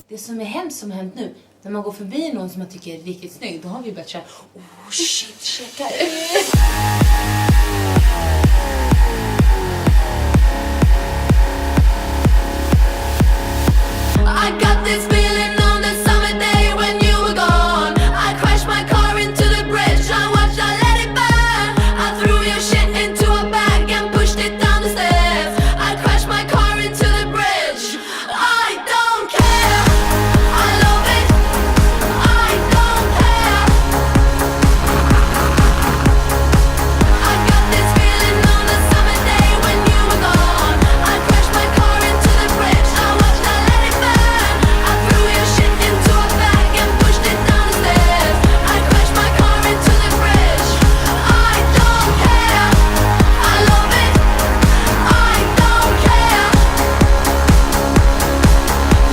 det som är hemskt som har hänt nu, när man går förbi någon som man tycker är riktigt snygg, då har vi börjat köra, oh shit, checka ut. I got this feeling on the summer day when you were gone. I crashed my car into the bridge. I watched, I let it burn. I threw your shit into a bag and pushed it down the stairs. I crashed my car into the bridge. I don't care. I love it. I don't care. I got this feeling on the summer day when you were gone. I crashed my car into the bridge. I watched, I let it burn. I threw your shit into a bag and pushed it down the stairs. I crashed my car into the bridge. I don't care. I love it. I don't care.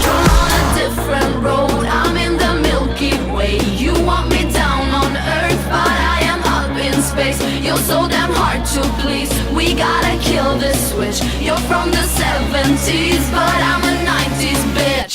You're on a different road. I'm in the Milky Way. You want me down on Earth, but I am up in space. You're so damn hard to please. We gotta kill this switch. You're from the 70s, but I'm a 90s bitch.